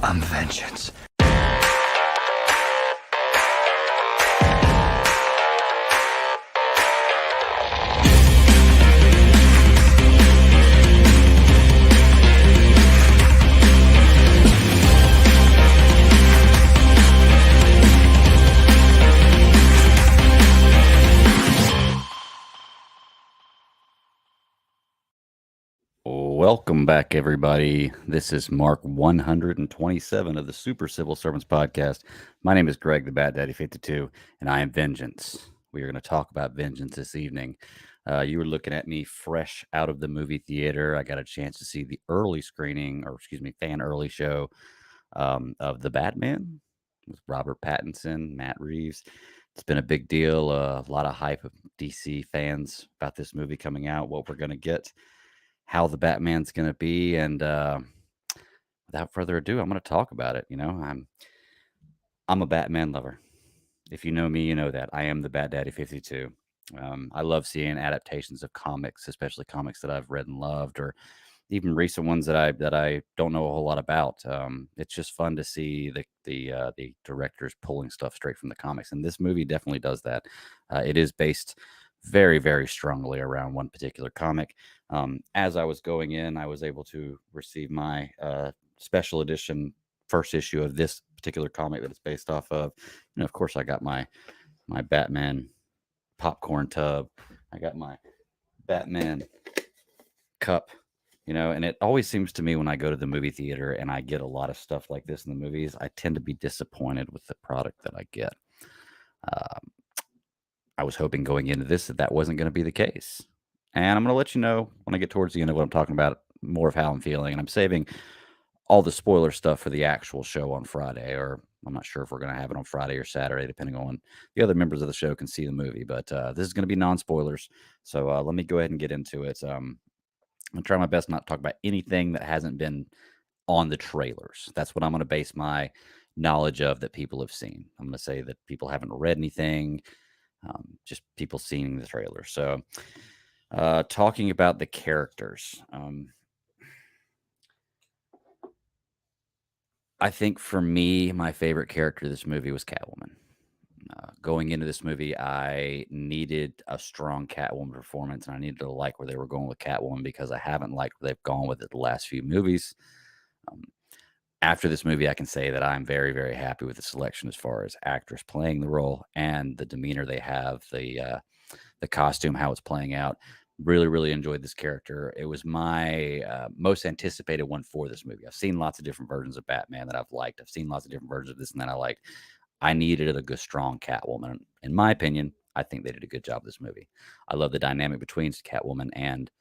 I'm vengeance. Welcome back, everybody. This is Mark 127 of the Super Civil Servants podcast. My name is Greg, the Bat Daddy 52, and I am Vengeance. We are going to talk about vengeance this evening. You were looking at me fresh out of the movie theater. I got a chance to see the early screening, or excuse me, fan early show of The Batman with Robert Pattinson, Matt Reeves. It's been a big deal. A lot of hype of DC fans about this movie coming out, what we're going to get, how the Batman's going to be, and without further ado, I'm going to talk about it. I'm a Batman lover. If you know me, you know that I am the Bat Daddy 52. I love seeing adaptations of comics, especially comics that I've read and loved, or even recent ones that I don't know a whole lot about. It's just fun to see the directors pulling stuff straight from the comics, and this movie definitely does that. It is based very, very strongly around one particular comic. As I was going in, I was able to receive my special edition first issue of this particular comic that it's based off of. And of course, I got my Batman popcorn tub. I got my Batman cup. And it always seems to me when I go to the movie theater and I get a lot of stuff like this in the movies, I tend to be disappointed with the product that I get. I was hoping going into this that wasn't going to be the case. And I'm going to let you know when I get towards the end of what I'm talking about, more of how I'm feeling. And I'm saving all the spoiler stuff for the actual show on Friday, or I'm not sure if we're going to have it on Friday or Saturday, depending on when the other members of the show can see the movie. But this is going to be non-spoilers. So let me go ahead and get into it. I'm going to try my best not to talk about anything that hasn't been on the trailers. That's what I'm going to base my knowledge of that people have seen. I'm going to say that people haven't read anything, just people seeing the trailer. So talking about the characters. I think for me, my favorite character of this movie was Catwoman. Going into this movie, I needed a strong Catwoman performance, and I needed to like where they were going with Catwoman because I haven't liked where they've gone with it the last few movies. After this movie, I can say that I'm very, very happy with the selection as far as actors playing the role and the demeanor they have, the costume, how it's playing out. Really, really enjoyed this character. It was my most anticipated one for this movie. I've seen lots of different versions of Batman that I've liked. I've seen lots of different versions of this and that I liked. I needed a good, strong Catwoman. In my opinion, I think they did a good job with this movie. I love the dynamic between Catwoman and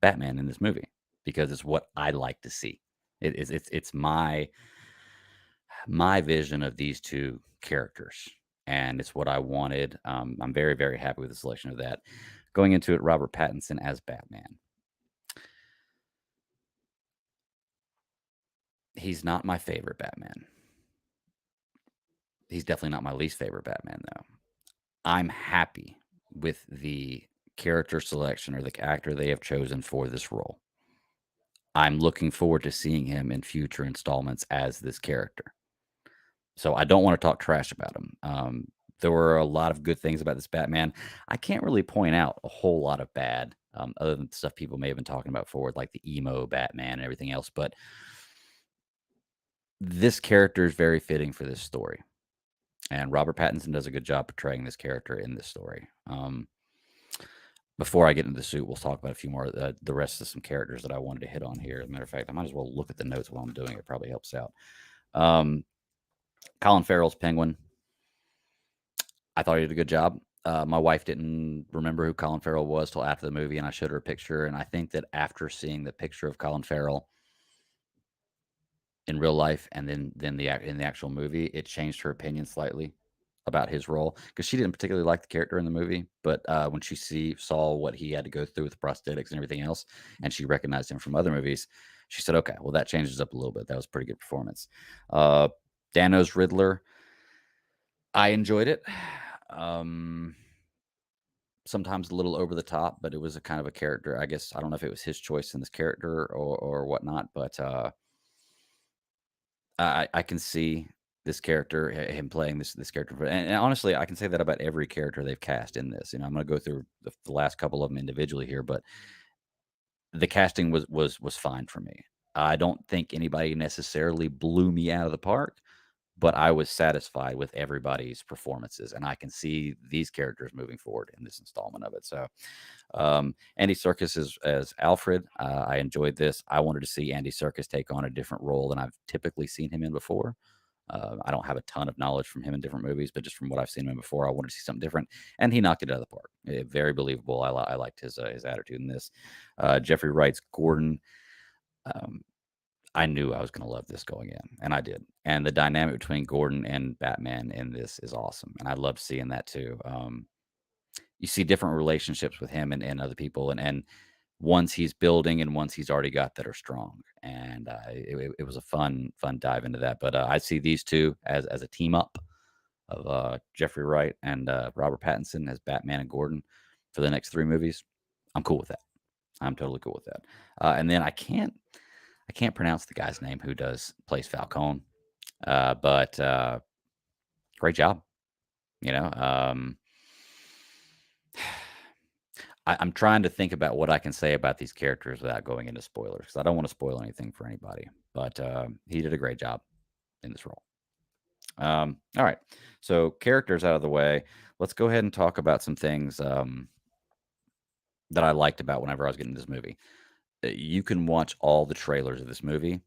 Batman in this movie because it's what I like to see. It's my vision of these two characters, and it's what I wanted. I'm very, very happy with the selection of that. Going into it, Robert Pattinson as Batman. He's not my favorite Batman. He's definitely not my least favorite Batman, though. I'm happy with the character selection or the actor they have chosen for this role. I'm looking forward to seeing him in future installments as this character. So I don't want to talk trash about him. There were a lot of good things about this Batman. I can't really point out a whole lot of bad, other than stuff people may have been talking about forward, like the emo Batman and everything else. But this character is very fitting for this story. And Robert Pattinson does a good job portraying this character in this story. Before I get into the suit, we'll talk about a few more, the rest of some characters that I wanted to hit on here. As a matter of fact, I might as well look at the notes while I'm doing it. It probably helps out. Colin Farrell's Penguin. I thought he did a good job. My wife didn't remember who Colin Farrell was till after the movie, and I showed her a picture. And I think that after seeing the picture of Colin Farrell in real life and then in the actual movie, it changed her opinion slightly about his role because she didn't particularly like the character in the movie. But when she saw what he had to go through with prosthetics and everything else, and she recognized him from other movies, she said, "Okay, well that changes up a little bit. That was a pretty good performance." Danos Riddler. I enjoyed it. Sometimes a little over the top, but it was a kind of a character. I guess I don't know if it was his choice in this character or whatnot, but I can see this character, him playing this character, and honestly, I can say that about every character they've cast in this. I'm going to go through the last couple of them individually here, but the casting was fine for me. I don't think anybody necessarily blew me out of the park, but I was satisfied with everybody's performances, and I can see these characters moving forward in this installment of it. So, Andy Serkis as Alfred, I enjoyed this. I wanted to see Andy Serkis take on a different role than I've typically seen him in before. I don't have a ton of knowledge from him in different movies, but just from what I've seen him in before, I wanted to see something different, and he knocked it out of the park. Very believable. I liked his attitude in this. Jeffrey Wright's Gordon. Um, I knew I was going to love this going in, and I did. And the dynamic between Gordon and Batman in this is awesome, and I love seeing that too. You see different relationships with him and other people, and ones he's building and ones he's already got that are strong. And it was a fun dive into that. But I see these two as a team up of Jeffrey Wright and Robert Pattinson as Batman and Gordon for the next 3 movies. I'm cool with that. I'm totally cool with that. And then I can't pronounce the guy's name who plays Falcone, but great job. I'm trying to think about what I can say about these characters without going into spoilers, because I don't want to spoil anything for anybody. But he did a great job in this role. All right, so characters out of the way. Let's go ahead and talk about some things that I liked about whenever I was getting this movie. You can watch all the trailers of this movie,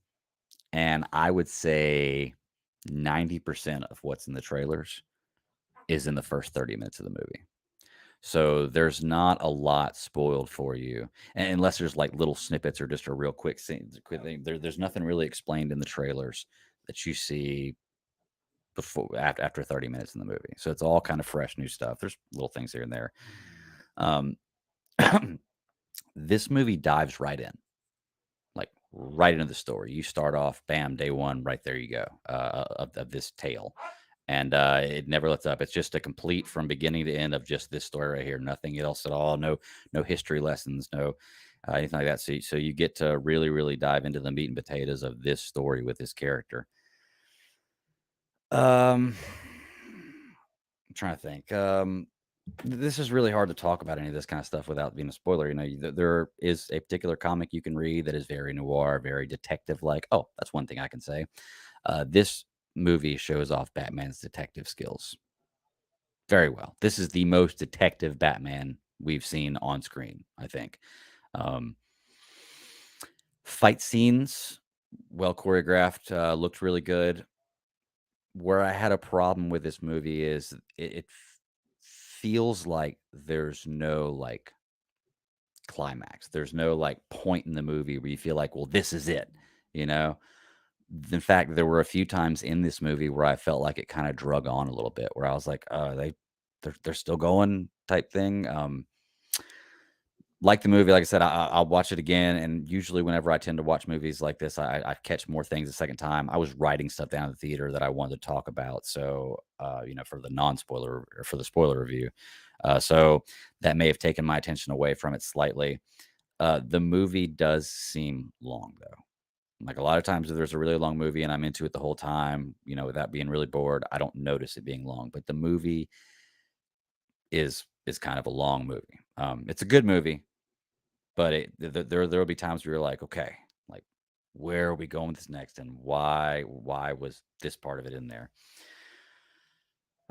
and I would say 90% of what's in the trailers is in the first 30 minutes of the movie. So there's not a lot spoiled for you, and unless there's like little snippets or just a real quick scene, quick thing. There's nothing really explained in the trailers that you see before after 30 minutes in the movie. So it's all kind of fresh, new stuff. There's little things here and there. Um, this movie dives right in, like right into the story. You start off, bam, day one, right there you go of this tale. And it never lets up. It's just a complete from beginning to end of just this story right here. Nothing else at all. No history lessons. No anything like that. So you get to really, really dive into the meat and potatoes of this story with this character. I'm trying to think. This is really hard to talk about any of this kind of stuff without being a spoiler. There is a particular comic you can read that is very noir, very detective-like. Oh, that's one thing I can say. This movie shows off Batman's detective skills very well. This is the most detective Batman we've seen on screen, I think. Fight scenes, well choreographed, looked really good. Where I had a problem with this movie is it feels like there's no like climax. There's no like point in the movie where you feel like, well, this is it, you know? In fact, there were a few times in this movie where I felt like it kind of drug on a little bit, where I was like, they're still going type thing. Like the movie, like I said, I'll watch it again. And usually, whenever I tend to watch movies like this, I catch more things the second time. I was writing stuff down in the theater that I wanted to talk about. So, for the non-spoiler or for the spoiler review, so that may have taken my attention away from it slightly. The movie does seem long, though. Like a lot of times, if there's a really long movie and I'm into it the whole time, without being really bored, I don't notice it being long. But the movie is kind of a long movie. It's a good movie. But there'll be times where you're like, okay, like where are we going with this next, and why was this part of it in there?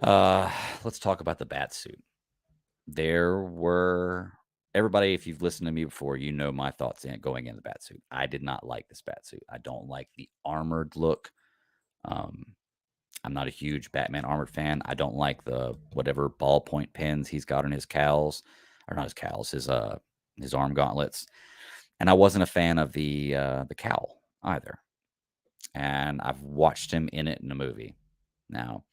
Let's talk about the bat suit. Everybody, if you've listened to me before, my thoughts going in the bat suit. I did not like this bat suit. I don't like the armored look. I'm not a huge Batman armored fan. I don't like the whatever ballpoint pins he's got in his cowls, or not his cowls, his arm gauntlets. And I wasn't a fan of the cowl either. And I've watched him in it in a movie. Now,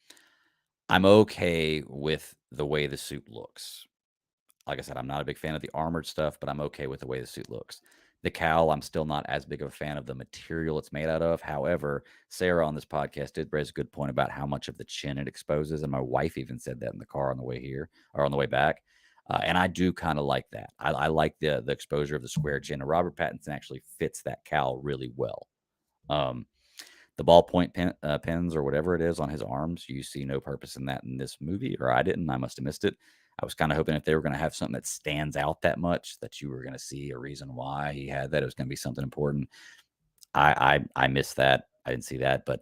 I'm okay with the way the suit looks. Like I said, I'm not a big fan of the armored stuff, but I'm okay with the way the suit looks. The cowl, I'm still not as big of a fan of the material it's made out of. However, Sarah on this podcast did raise a good point about how much of the chin it exposes. And my wife even said that in the car on the way here or on the way back. And I do kind of like that. I like the exposure of the square chin. And Robert Pattinson actually fits that cowl really well. The ballpoint pens or whatever it is on his arms, you see no purpose in that in this movie, or I didn't. I must have missed it. I was kind of hoping if they were going to have something that stands out that much, that you were going to see a reason why he had that. It was going to be something important. I missed that. I didn't see that. But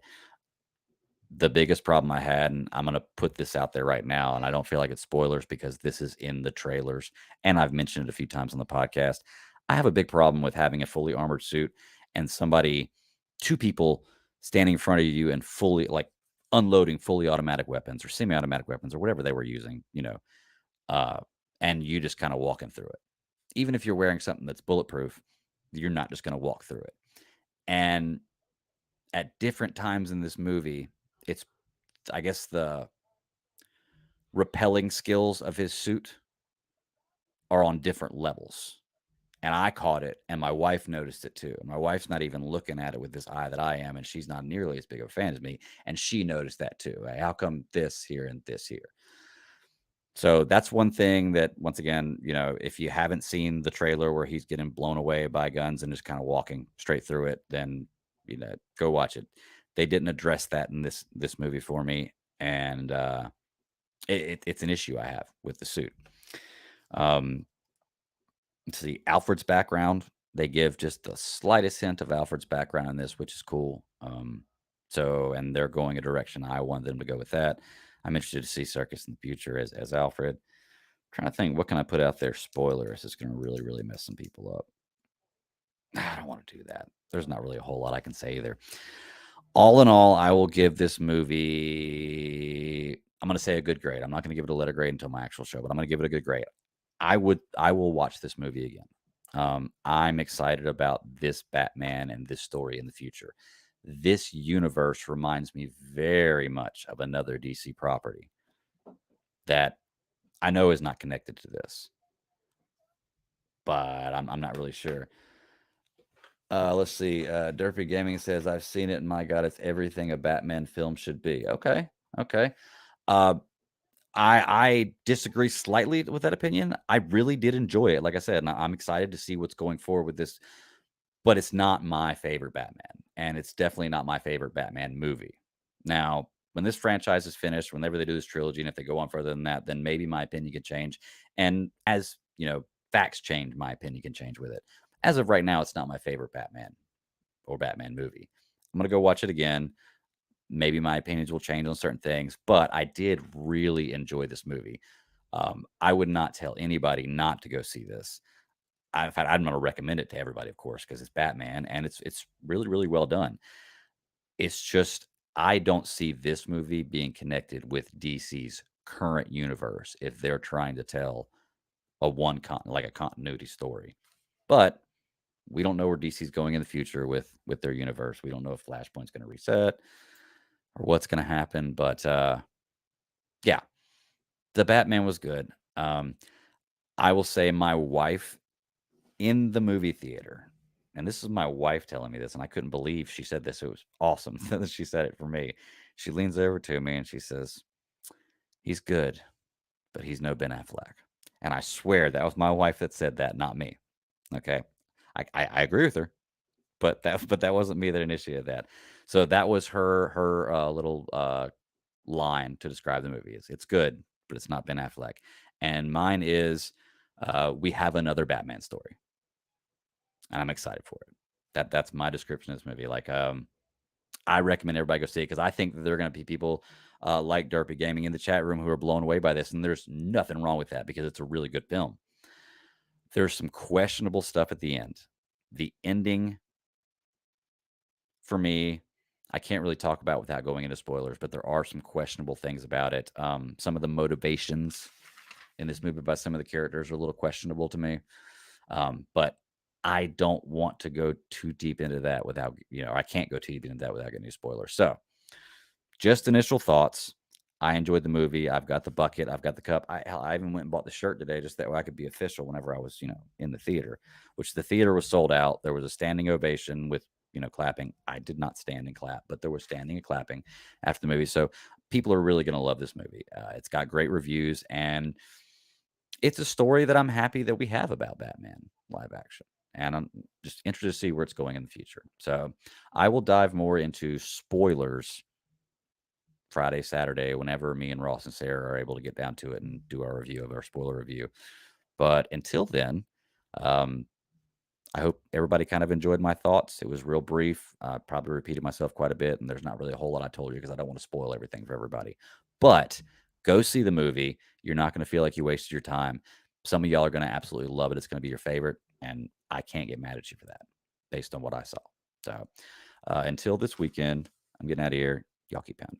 the biggest problem I had, and I'm going to put this out there right now, and I don't feel like it's spoilers because this is in the trailers, and I've mentioned it a few times on the podcast. I have a big problem with having a fully armored suit and two people standing in front of you and fully, like, unloading fully automatic weapons or semi-automatic weapons or whatever they were using, uh, and you just kind of walking through it. Even if you're wearing something that's bulletproof, you're not just going to walk through it. And at different times in this movie, it's, I guess, the repelling skills of his suit are on different levels. And I caught it, and my wife noticed it too. My wife's not even looking at it with this eye that I am, and she's not nearly as big of a fan as me. And she noticed that too. Hey, how come this here and this here? So that's one thing that, once again, if you haven't seen the trailer where he's getting blown away by guns and just kind of walking straight through it, then go watch it. They didn't address that in this movie for me, and it's an issue I have with the suit. Let's see, Alfred's background. They give just the slightest hint of Alfred's background in this, which is cool. And they're going a direction I wanted them to go with that. I'm interested to see Serkis in the future as Alfred. Trying to think, what can I put out there? Spoilers. It's going to really, really mess some people up. I don't want to do that. There's not really a whole lot I can say either. All in all, I will give this movie, I'm going to say a good grade. I'm not going to give it a letter grade until my actual show, but I'm going to give it a good grade. I will watch this movie again. I'm excited about this Batman and this story in the future. This universe reminds me very much of another DC property that I know is not connected to this, but I'm not really sure. Let's see. Derpy Gaming says, I've seen it, and my God, it's everything a Batman film should be. Okay. Uh, I disagree slightly with that opinion. I really did enjoy it. Like I said, and I'm excited to see what's going forward with this, but it's not my favorite Batman, and it's definitely not my favorite Batman movie. Now, when this franchise is finished, whenever they do this trilogy, and if they go on further than that, then maybe my opinion can change. And as facts change, my opinion can change with it. As of right now, it's not my favorite Batman or Batman movie. I'm gonna go watch it again. Maybe my opinions will change on certain things, but I did really enjoy this movie. I would not tell anybody not to go see this. In fact, I'm going to recommend it to everybody, of course, because it's Batman and it's really, really well done. It's just I don't see this movie being connected with DC's current universe if they're trying to tell like a continuity story. But we don't know where DC's going in the future with their universe. We don't know if Flashpoint's going to reset or what's going to happen. But yeah, the Batman was good. I will say my wife in the movie theater, and this is my wife telling me this, and I couldn't believe she said this. It was awesome that she said it for me. She leans over to me and she says, he's good, but he's no Ben Affleck. And I swear that was my wife that said that, not me. Okay. I agree with her, but that wasn't me that initiated that. So that was her little line to describe the movie. It's good, but it's not Ben Affleck. And mine is we have another Batman story, and I'm excited for it. That's my description of this movie. Like, I recommend everybody go see it because I think that there are going to be people like Derpy Gaming in the chat room who are blown away by this, and there's nothing wrong with that because it's a really good film. There's some questionable stuff at the end. The ending, for me, I can't really talk about without going into spoilers, but there are some questionable things about it. Some of the motivations in this movie by some of the characters are a little questionable to me. But I don't want to go too deep into that without, I can't go too deep into that without getting any spoilers. So just initial thoughts. I enjoyed the movie. I've got the bucket. I've got the cup. I even went and bought the shirt today just that way I could be official whenever I was, in the theater, which the theater was sold out. There was a standing ovation with, clapping. I did not stand and clap, but there was standing and clapping after the movie. So people are really going to love this movie. It's got great reviews, and it's a story that I'm happy that we have about Batman live action. and I'm just interested to see where it's going in the future. So I will dive more into spoilers Friday, Saturday, whenever me and Ross and Sarah are able to get down to it and do our review of our spoiler review. But until then, um, I hope everybody kind of enjoyed my thoughts. It was real brief. I probably repeated myself quite a bit, and there's not really a whole lot I told you because I don't want to spoil everything for everybody. But go see the movie. You're not going to feel like you wasted your time. Some of y'all are going to absolutely love it. It's going to be your favorite, and I can't get mad at you for that based on what I saw. So until this weekend, I'm getting out of here. Y'all keep pounding.